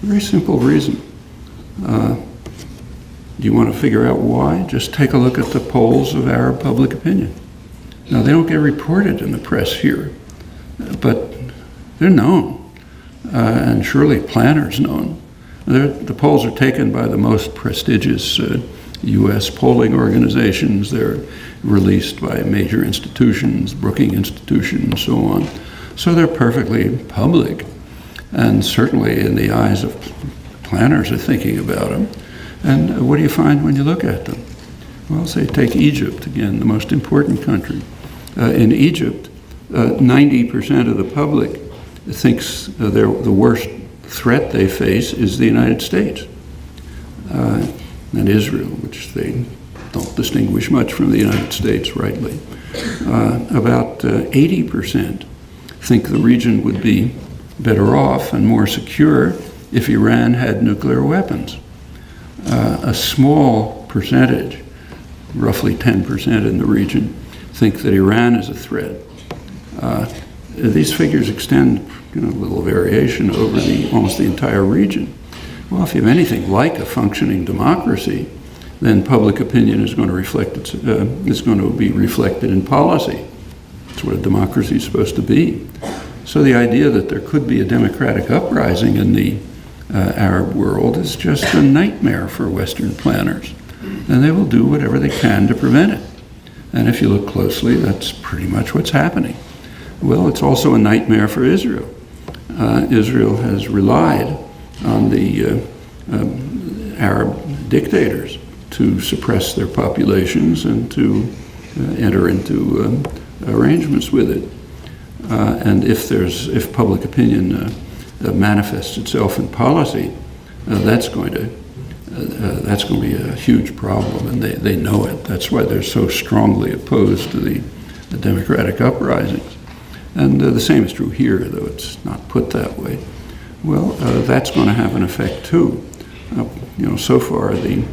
Very simple reason. Do you want to figure out why? Just take a look at the polls of Arab public opinion. Now, they don't get reported in the press here, but they're known, and surely planners known. The polls are taken by the most prestigious U.S. polling organizations. They're released by major institutions, Brookings Institution, and so on. So they're perfectly public, and certainly in the eyes of planners are thinking about them. And what do you find when you look at them? Well, say take Egypt, again, the most important country. In Egypt, 90% of the public thinks the worst threat they face is the United States and Israel, which they don't distinguish much from the United States, rightly. About 80% think the region would be better off and more secure if Iran had nuclear weapons. A small percentage, roughly 10% in the region, think that Iran is a threat. These figures extend, a little variation over almost the entire region. Well, if you have anything like a functioning democracy, then public opinion is going to be reflected in policy. That's what a democracy is supposed to be. So the idea that there could be a democratic uprising in the Arab world is just a nightmare for Western planners, and they will do whatever they can to prevent it. And if you look closely, that's pretty much what's happening. Well, it's also a nightmare for Israel. Israel has relied on the Arab dictators to suppress their populations and to enter into arrangements with it. And if public opinion manifests itself in policy, that's going to be a huge problem, and they know it. That's why they're so strongly opposed to the democratic uprisings. And the same is true here, though it's not put that way. Well, that's going to have an effect too. So far the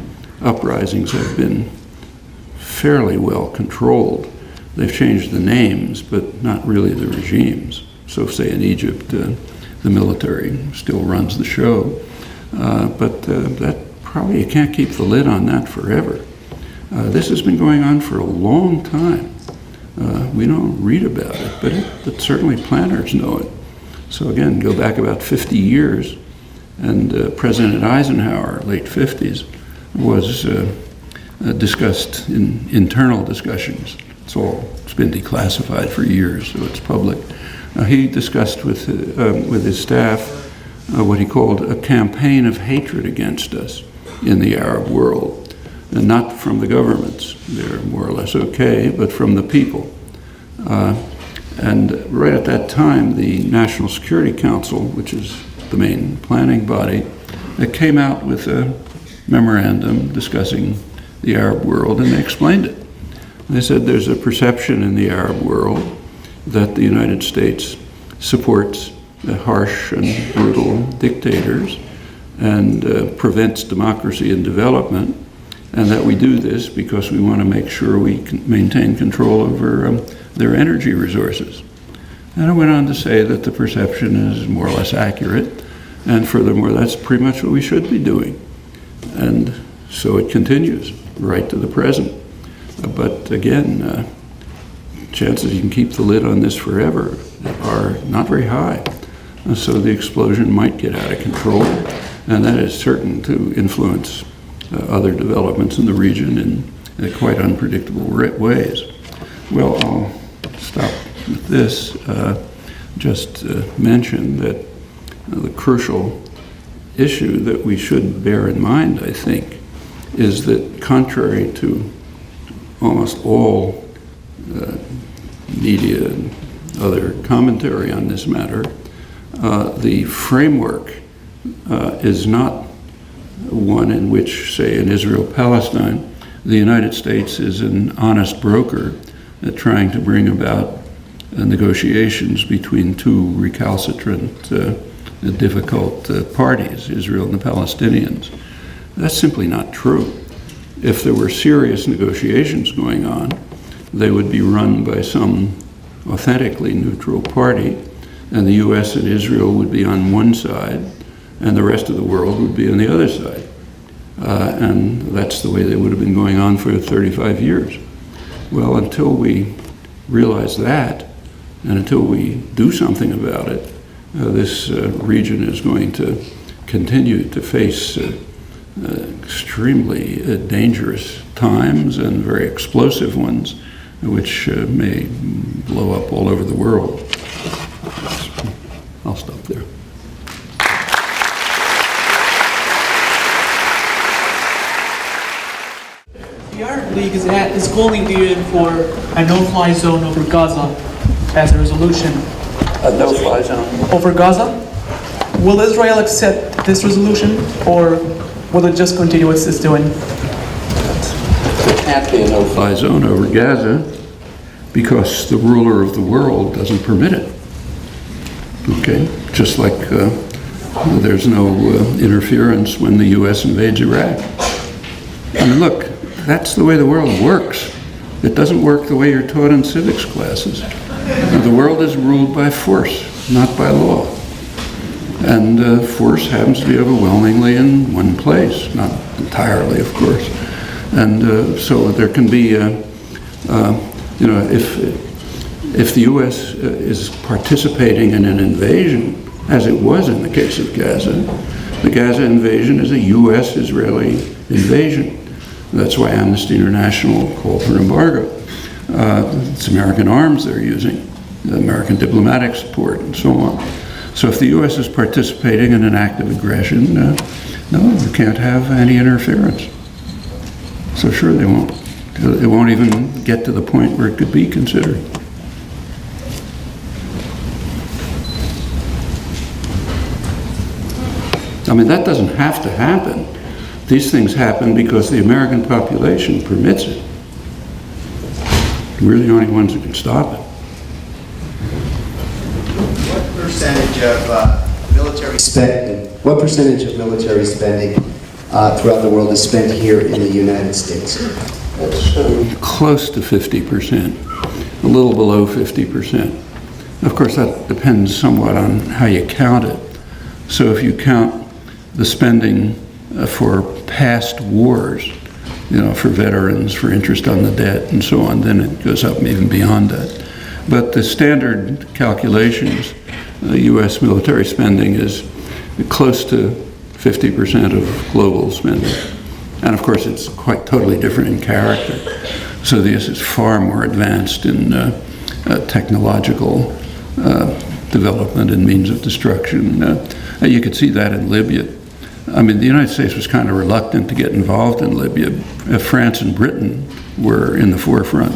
uprisings have been fairly well controlled. They've changed the names, but not really the regimes. So say in Egypt, the military still runs the show, but that probably, you can't keep the lid on that forever. This has been going on for a long time. We don't read about it, but certainly planners know it. So again, go back about 50 years, and President Eisenhower, late 50s, was discussed in internal discussions. It's been declassified for years, so it's public. He discussed with his staff what he called a campaign of hatred against us in the Arab world, and not from the governments. They're more or less okay, but from the people. And right at that time, the National Security Council, which is the main planning body, came out with a memorandum discussing the Arab world, and they explained it. They said there's a perception in the Arab world that the United States supports harsh and brutal dictators and prevents democracy and development, and that we do this because we want to make sure we can maintain control over their energy resources. And it went on to say that the perception is more or less accurate, and furthermore, that's pretty much what we should be doing. And so it continues right to the present. But again, chances you can keep the lid on this forever are not very high. So the explosion might get out of control, and that is certain to influence other developments in the region in quite unpredictable ways. Well, I'll stop with this. Just mention that the crucial issue that we should bear in mind, I think, is that contrary to almost all media and other commentary on this matter, the framework is not one in which, say, in Israel-Palestine, the United States is an honest broker trying to bring about negotiations between two recalcitrant, difficult parties, Israel and the Palestinians. That's simply not true. If there were serious negotiations going on, they would be run by some authentically neutral party, and the U.S. and Israel would be on one side, and the rest of the world would be on the other side. And that's the way they would have been going on for 35 years. Well, until we realize that, and until we do something about it, this region is going to continue to face extremely dangerous times and very explosive ones, which may blow up all over the world. I'll stop there. The Arab League is calling the UN for a no-fly zone over Gaza as a resolution. A no-fly zone? Over Gaza? Will Israel accept this resolution, or will it just continue what it's doing? There can't be a no-fly zone over Gaza because the ruler of the world doesn't permit it. Okay? Just like there's no interference when the U.S. invades Iraq. I mean, look, that's the way the world works. It doesn't work the way you're taught in civics classes. The world is ruled by force, not by law. And force happens to be overwhelmingly in one place, not entirely, of course. And so there can be, if the U.S. is participating in an invasion, as it was in the case of Gaza, the Gaza invasion is a U.S.-Israeli invasion. That's why Amnesty International called for an embargo. It's American arms they're using, American diplomatic support, and so on. So if the U.S. is participating in an act of aggression, no, you can't have any interference. So sure they won't. It won't even get to the point where it could be considered. I mean, that doesn't have to happen. These things happen because the American population permits it. We're the only ones who can stop it. What percentage of military spending? What percentage of military spending throughout the world is spent here in the United States? It's close to 50%, a little below 50%. Of course, that depends somewhat on how you count it. So if you count the spending for past wars, for veterans, for interest on the debt, and so on, then it goes up even beyond that. But the standard calculations, U.S. military spending is close to 50% of global spending. And of course, it's quite totally different in character. So this is far more advanced in technological development and means of destruction. You could see that in Libya. I mean, the United States was kind of reluctant to get involved in Libya. France and Britain were in the forefront,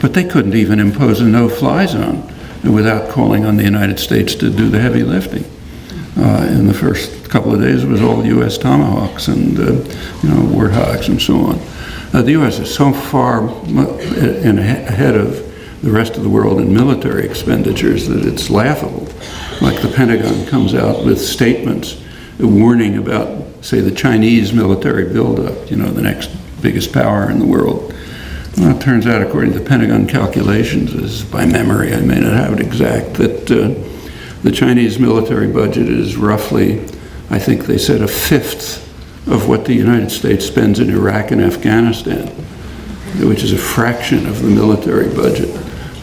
but they couldn't even impose a no-fly zone without calling on the United States to do the heavy lifting. In the first couple of days, it was all U.S. Tomahawks and Warthogs and so on. The U.S. is so far ahead of the rest of the world in military expenditures that it's laughable. Like the Pentagon comes out with statements warning about, say, the Chinese military buildup, the next biggest power in the world. Well, it turns out, according to Pentagon calculations, is by memory, I may not have it exact, that the Chinese military budget is roughly, I think they said, a fifth of what the United States spends in Iraq and Afghanistan, which is a fraction of the military budget.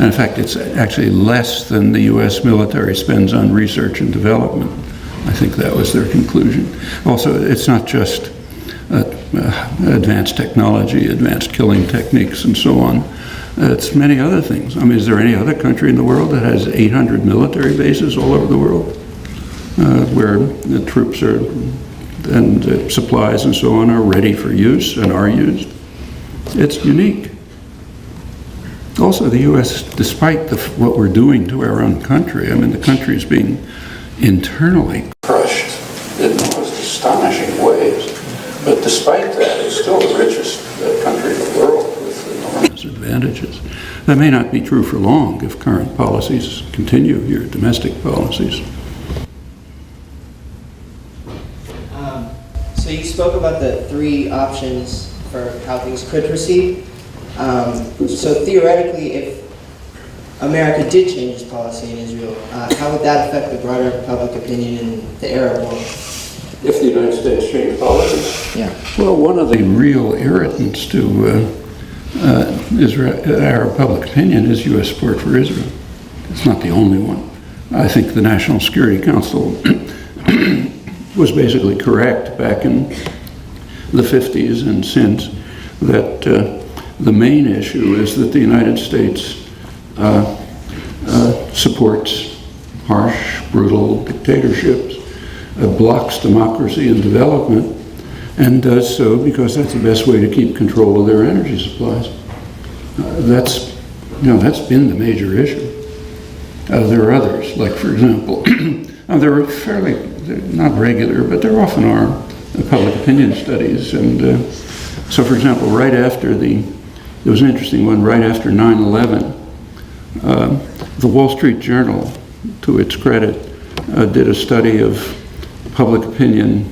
And in fact, it's actually less than the U.S. military spends on research and development. I think that was their conclusion. Also, it's not just advanced technology, advanced killing techniques, and so on. It's many other things. I mean, is there any other country in the world that has 800 military bases all over the world where the troops are and supplies and so on are ready for use and are used? It's unique. Also, the U.S., despite what we're doing to our own country, I mean, the country is being internally crushed in the most astonishing ways. But despite that, it's still the richest country in the world with enormous advantages. That may not be true for long if current policies continue here, domestic policies. So you spoke about the three options for how things could proceed. So theoretically, if America did change its policy in Israel, how would that affect the broader public opinion in the Arab world? If the United States changed policy? Yeah. Well, one of the real irritants to Arab public opinion is U.S. support for Israel. It's not the only one. I think the National Security Council was basically correct back in the 50s and since that the main issue is that the United States supports harsh, brutal dictatorships, blocks democracy and development, and does so because that's the best way to keep control of their energy supplies. That's been the major issue. There are others, like for example, there are they're not regular, but there often are public opinion studies. And so for example, there was an interesting one, right after 9/11, the Wall Street Journal, to its credit, did a study of public opinion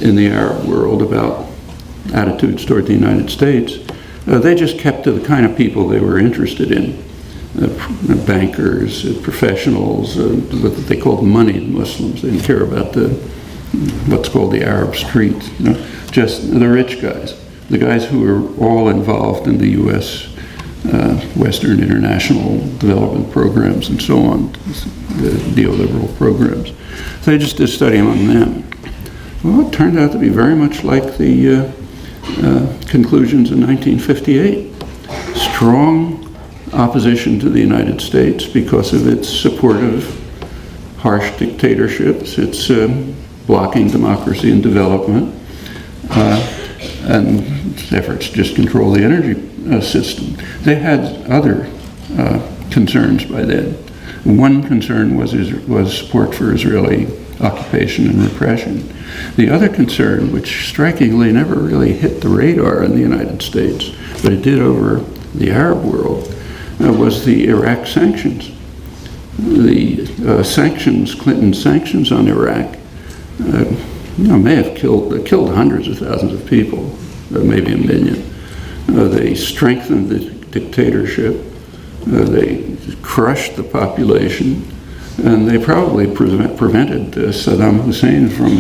in the Arab world about attitudes toward the United States. They just kept to the kind of people they were interested in. Bankers, professionals, what they called moneyed Muslims. They didn't care about what's called the Arab street, just the rich guys, the guys who were all involved in the U.S. Western international development programs and so on, the neoliberal programs. So they just did a study among them. Well, it turned out to be very much like the conclusions in 1958. Strong opposition to the United States because of its support of harsh dictatorships, its blocking democracy and development, and efforts to just control the energy system. They had other concerns by then. One concern was support for Israeli occupation and repression. The other concern, which strikingly never really hit the radar in the United States, but it did over the Arab world, was the Iraq sanctions. The Clinton sanctions on Iraq, may have killed hundreds of thousands of people, maybe a million. They strengthened the dictatorship. They crushed the population, and they probably prevented Saddam Hussein from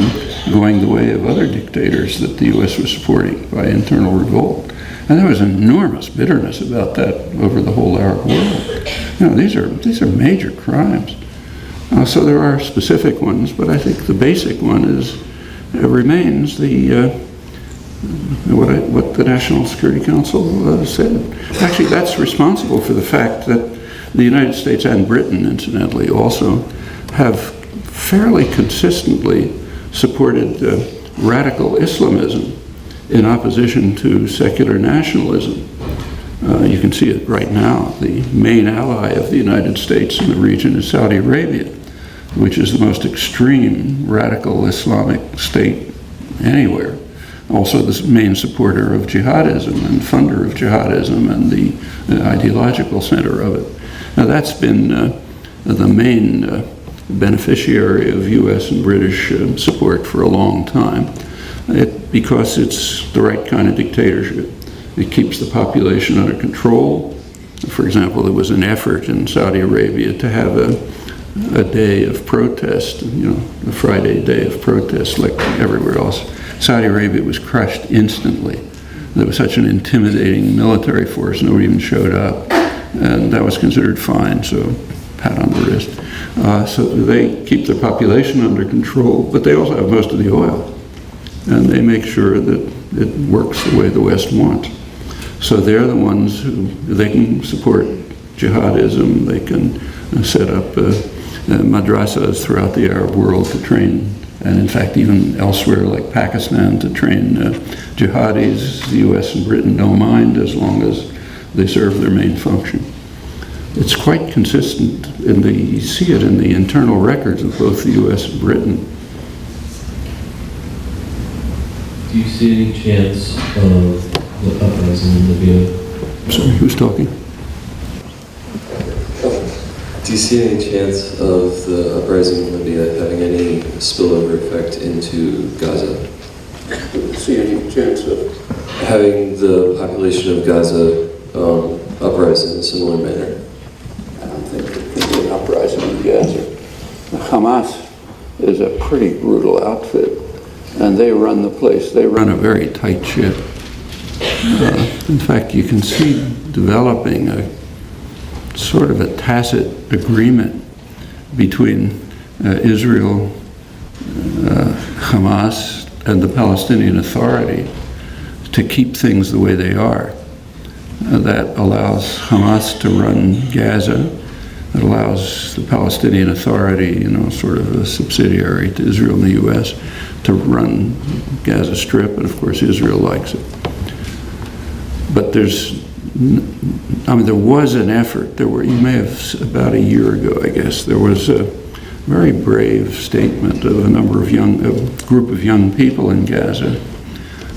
going the way of other dictators that the U.S. was supporting by internal revolt. And there was enormous bitterness about that over the whole Arab world. These are major crimes. So there are specific ones, but I think the basic one remains what the National Security Council said. Actually, that's responsible for the fact that the United States and Britain, incidentally, also have fairly consistently supported radical Islamism in opposition to secular nationalism. You can see it right now. The main ally of the United States in the region is Saudi Arabia, which is the most extreme radical Islamic state anywhere. Also the main supporter of jihadism and funder of jihadism and the ideological center of it. Now that's been the main beneficiary of U.S. and British support for a long time. Because it's the right kind of dictatorship. It keeps the population under control. For example, there was an effort in Saudi Arabia to have a day of protest, a Friday day of protest like everywhere else. Saudi Arabia was crushed instantly. There was such an intimidating military force, nobody even showed up. And that was considered fine, so pat on the wrist. So they keep their population under control, but they also have most of the oil. And they make sure that it works the way the West wants. So they're the ones they can support jihadism, they can set up madrasas throughout the Arab world to train, and in fact even elsewhere like Pakistan to train jihadis. The US and Britain don't mind as long as they serve their main function. It's quite consistent, you see it in the internal records of both the US and Britain. Do you see any chance of the uprising in Libya? Sorry, who's talking? Do you see any chance of the uprising in Libya having any spillover effect into Gaza? See any chance of having the population of Gaza uprise in a similar manner? I don't think there'll be an uprising in Gaza. Hamas is a pretty brutal outfit. and they run the place. They run a very tight ship. In fact, you can see developing a sort of a tacit agreement between Israel, Hamas, and the Palestinian Authority to keep things the way they are. That allows Hamas to run Gaza. It allows the Palestinian Authority, sort of a subsidiary to Israel and the U.S., to run Gaza Strip, and of course Israel likes it. But there was an effort. You may have, about a year ago, I guess, there was a very brave statement of a group of young people in Gaza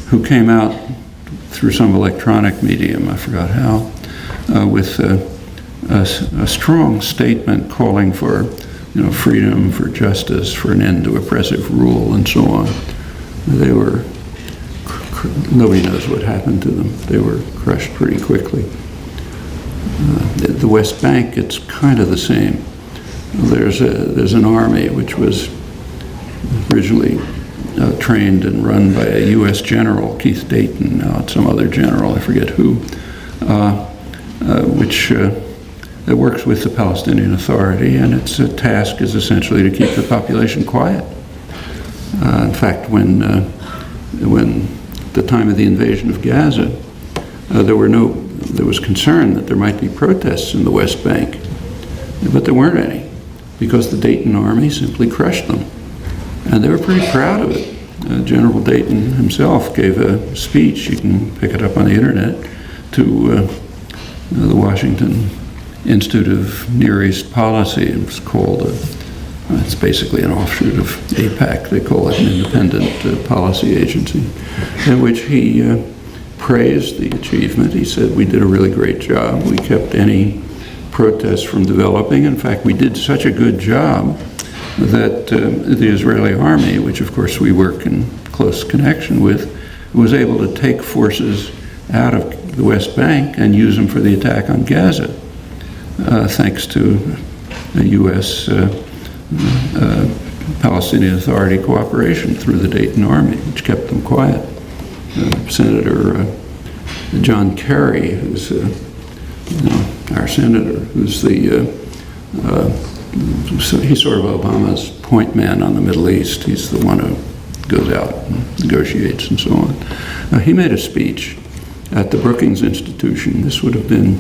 who came out through some electronic medium, I forgot how, with a strong statement calling for, freedom, for justice, for an end to oppressive rule, and so on. They were, nobody knows what happened to them. They were crushed pretty quickly. The West Bank, it's kind of the same. There's an army which was originally trained and run by a U.S. general, Keith Dayton, now it's some other general, I forget who, which that works with the Palestinian Authority, and its task is essentially to keep the population quiet. In fact, when the time of the invasion of Gaza, there was concern that there might be protests in the West Bank, but there weren't any, because the Dayton army simply crushed them. And they were pretty proud of it. General Dayton himself gave a speech, you can pick it up on the internet, to the Washington Institute of Near East Policy. It was called, it's basically an offshoot of AIPAC, they call it an independent policy agency, in which he praised the achievement. He said, we did a really great job. We kept any protests from developing. In fact, we did such a good job that the Israeli army, which of course we work in close connection with, was able to take forces out of the West Bank and use them for the attack on Gaza, thanks to the U.S. Palestinian Authority cooperation through the Dayton Army, which kept them quiet. Senator John Kerry, who's our senator, who's he's sort of Obama's point man on the Middle East. He's the one who goes out and negotiates and so on. He made a speech at the Brookings Institution. This would have been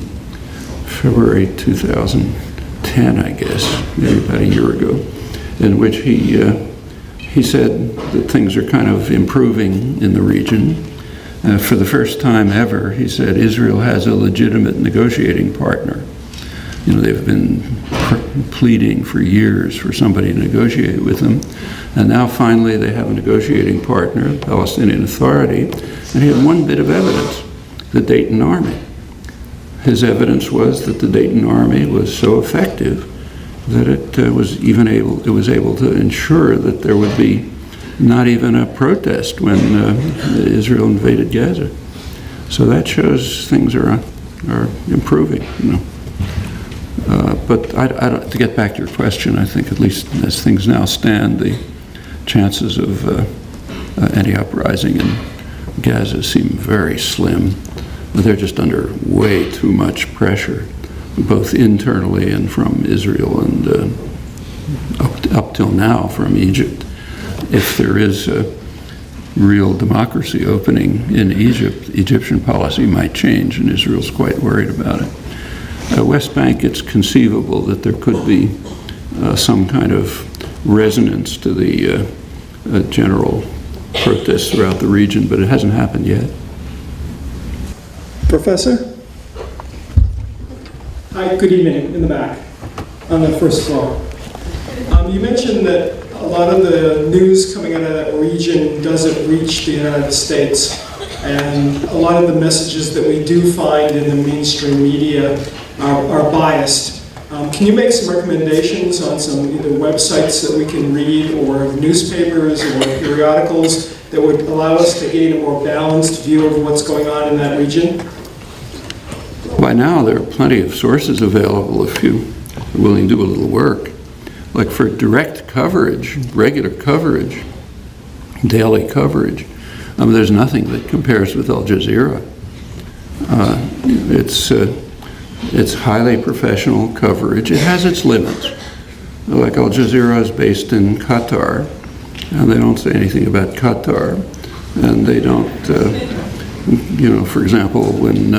February 2010, I guess, maybe about a year ago, in which he said that things are kind of improving in the region. For the first time ever, he said, Israel has a legitimate negotiating partner. They've been pleading for years for somebody to negotiate with them, and now finally they have a negotiating partner, the Palestinian Authority, and he had one bit of evidence, the Dayton Army. His evidence was that the Dayton Army was so effective that it was able to ensure that there would be not even a protest when Israel invaded Gaza. So that shows things are improving. But to get back to your question, I think at least as things now stand, the chances of any uprising in Gaza seem very slim. They're just under way too much pressure, both internally and from Israel and up till now from Egypt. If there is a real democracy opening in Egypt, Egyptian policy might change, and Israel's quite worried about it. West Bank, it's conceivable that there could be some kind of resonance to the general protests throughout the region, but it hasn't happened yet. Professor? Hi, good evening, in the back, on the first floor. You mentioned that a lot of the news coming out of that region doesn't reach the United States, and a lot of the messages that we do find in the mainstream media are biased. Can you make some recommendations on some either websites that we can read or newspapers or periodicals that would allow us to gain a more balanced view of what's going on in that region? By now, there are plenty of sources available if you're willing to do a little work. Like for direct coverage, regular coverage, daily coverage. There's nothing that compares with Al Jazeera. It's highly professional coverage. It has its limits. Like Al Jazeera is based in Qatar, and they don't say anything about Qatar. And they don't, for example, when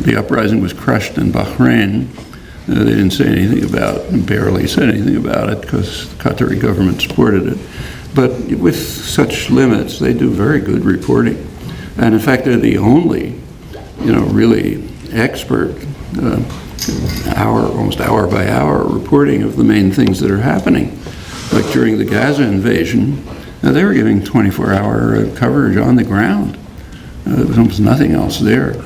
the uprising was crushed in Bahrain, they didn't say anything barely said anything about it because the Qatari government supported it. But with such limits, they do very good reporting. And in fact, they're the only, really expert, almost hour by hour reporting of the main things that are happening. Like during the Gaza invasion, they were giving 24-hour coverage on the ground. There was almost nothing else there.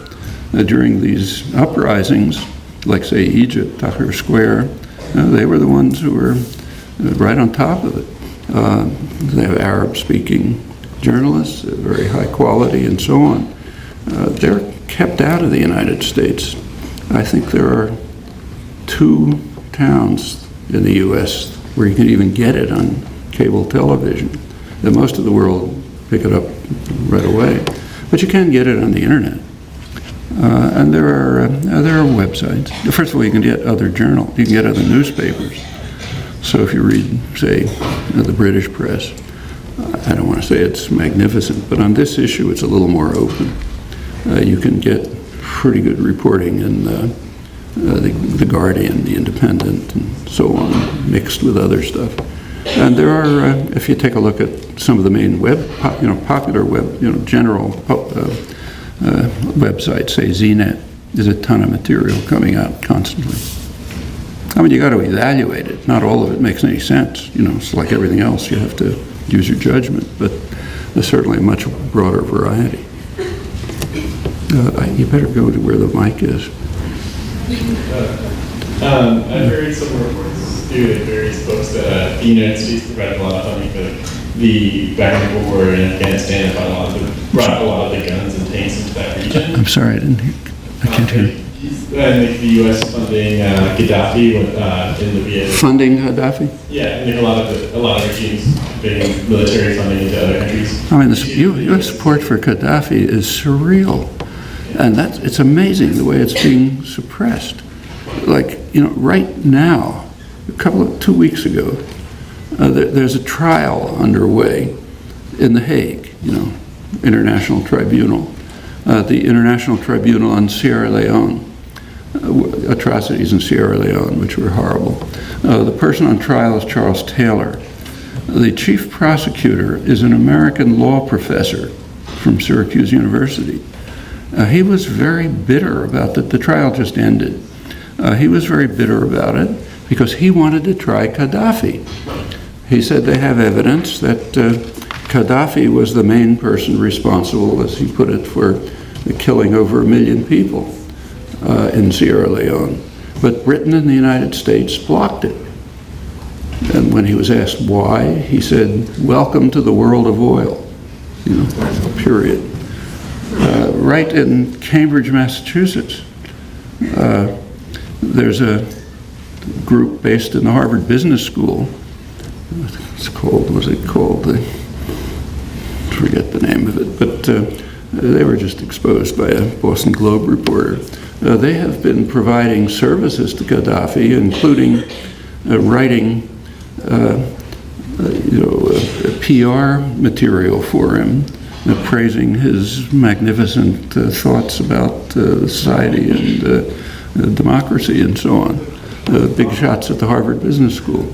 During these uprisings, like say Egypt, Tahrir Square, they were the ones who were right on top of it. They have Arab-speaking journalists, very high quality, and so on. They're kept out of the United States. I think there are 2 towns in the U.S. where you can even get it on cable television. And most of the world pick it up right away. But you can get it on the internet. And there are websites. First of all, you can get other journals. You can get other newspapers. So if you read, say, the British press, I don't want to say it's magnificent, but on this issue, it's a little more open. You can get pretty good reporting in the Guardian, the Independent, and so on, mixed with other stuff. And there are, if you take a look at some of the main popular web, general websites, say ZNet, there's a ton of material coming out constantly. You got to evaluate it. Not all of it makes any sense. It's like everything else. You have to use your judgment, but there's certainly a much broader variety. You better go to where the mic is. I've heard some reports too that various folks that the United States provided a lot of funding for the back-and-forth war in Afghanistan and brought a lot of the guns and tanks into that region. I'm sorry, I can't hear you. And the U.S. funding Gaddafi in Libya. Funding Gaddafi? Yeah, and a lot of regimes bringing military funding into other countries. The U.S. support for Gaddafi is surreal. And it's amazing the way it's being suppressed. Right now, 2 weeks ago, there's a trial underway in The Hague, International Tribunal, the International Tribunal on Sierra Leone, atrocities in Sierra Leone, which were horrible. The person on trial is Charles Taylor. The chief prosecutor is an American law professor from Syracuse University. He was very bitter about that. The trial just ended. He was very bitter about it because he wanted to try Gaddafi. He said they have evidence that Gaddafi was the main person responsible, as he put it, for killing over 1 million people in Sierra Leone. But Britain and the United States blocked it. And when he was asked why, he said, "Welcome to the world of oil," period. Right in Cambridge, Massachusetts, there's a group based in the Harvard Business School. It's called, what's it called? I forget the name of it, but they were just exposed by a Boston Globe reporter. They have been providing services to Gaddafi, including writing PR material for him, praising his magnificent thoughts about society and democracy and so on. Big shots at the Harvard Business School.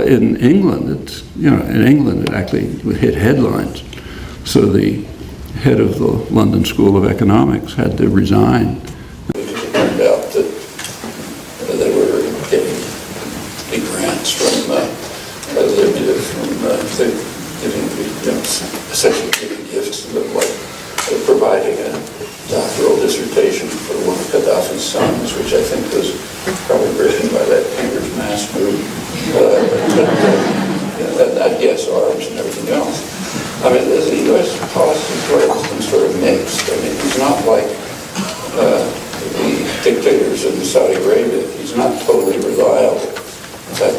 In England, it actually hit headlines. So the head of the London School of Economics had to resign. It turned out that they were getting big grants from essentially giving gifts, providing a doctoral dissertation for one of Gaddafi's sons, which I think was probably written by that Cambridge Mass group. That yes, arms and everything else. There's a U.S. policy towards them sort of mixed. He's not like the dictators in Saudi Arabia. He's not totally reliable. In fact,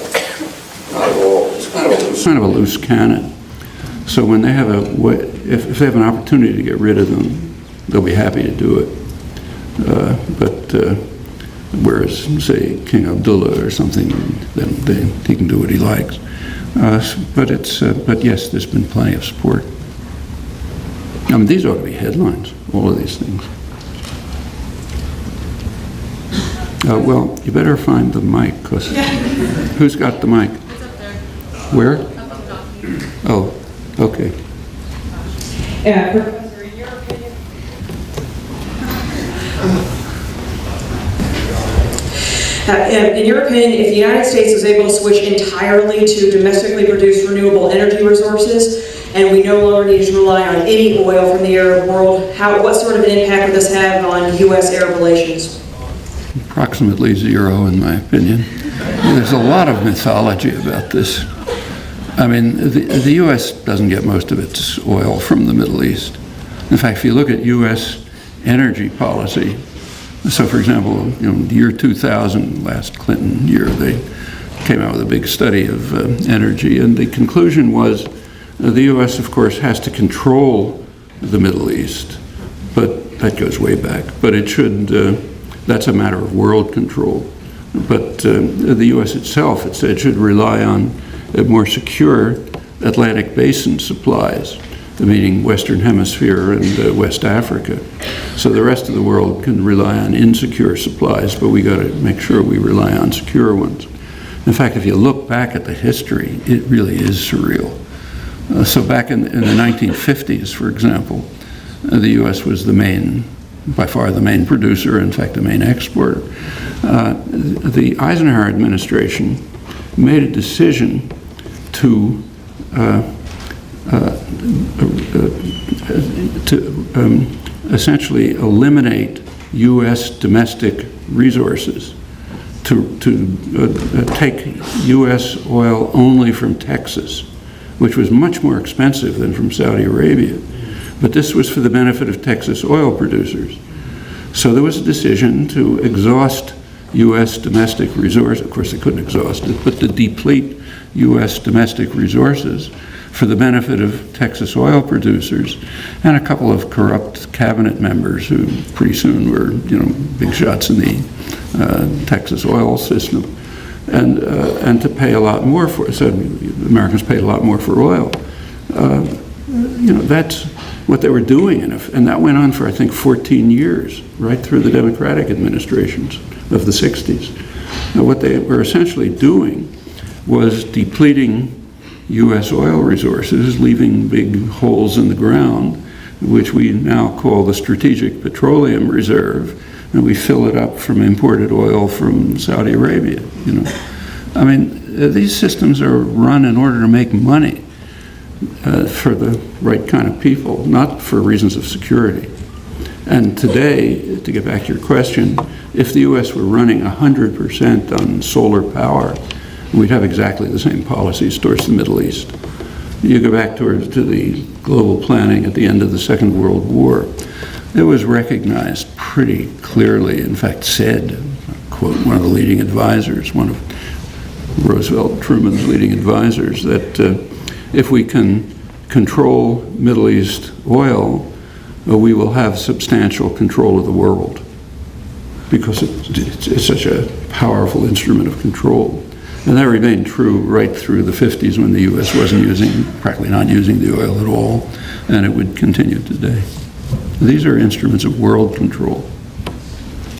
not at all. He's kind of a loose cannon. So when they have if they have an opportunity to get rid of them, they'll be happy to do it. Whereas, say, King Abdullah or something, then he can do what he likes. But yes, there's been plenty of support. I mean, these ought to be headlines, all of these things. Well, you better find the mic, because who's got the mic? It's up there. Where? Up on top. Oh, okay. Professor, in your opinion? In your opinion, if the United States was able to switch entirely to domestically produced renewable energy resources, and we no longer need to rely on any oil from the Arab world, what sort of an impact would this have on U.S.-Arab relations? Approximately zero, in my opinion. There's a lot of mythology about this. I mean, the U.S. doesn't get most of its oil from the Middle East. In fact, if you look at U.S. energy policy, so for example, the year 2000, last Clinton year, they came out with a big study of energy, and the conclusion was the U.S., of course, has to control the Middle East, but that goes way back. But it should, that's a matter of world control. But the U.S. itself, it said, should rely on more secure Atlantic Basin supplies, meaning Western Hemisphere and West Africa. So the rest of the world can rely on insecure supplies, but we got to make sure we rely on secure ones. In fact, if you look back at the history, it really is surreal. So back in the 1950s, for example, the U.S. was by far the main producer, in fact, the main exporter. The Eisenhower administration made a decision to essentially eliminate U.S. domestic resources, to take U.S. oil only from Texas, which was much more expensive than from Saudi Arabia. But this was for the benefit of Texas oil producers. So there was a decision to exhaust U.S. domestic resources. Of course, they couldn't exhaust it, but to deplete U.S. domestic resources for the benefit of Texas oil producers and a couple of corrupt cabinet members who pretty soon were, big shots in the Texas oil system, and to pay a lot more for it. So Americans paid a lot more for oil. That's what they were doing, and that went on for, I think, 14 years, right through the Democratic administrations of the 60s. Now, what they were essentially doing was depleting U.S. oil resources, leaving big holes in the ground, which we now call the Strategic Petroleum Reserve, and we fill it up from imported oil from Saudi Arabia. I mean, these systems are run in order to make money for the right kind of people, not for reasons of security. And today, to get back to your question, if the U.S. were running 100% on solar power, we'd have exactly the same policies towards the Middle East. You go back to the global planning at the end of the Second World War. It was recognized pretty clearly, in fact said, quote, one of the leading advisors, one of Roosevelt Truman's leading advisors, that if we can control Middle East oil, we will have substantial control of the world, because it's such a powerful instrument of control. And that remained true right through the 50s, when the U.S. wasn't practically not using the oil at all, and it would continue today. These are instruments of world control.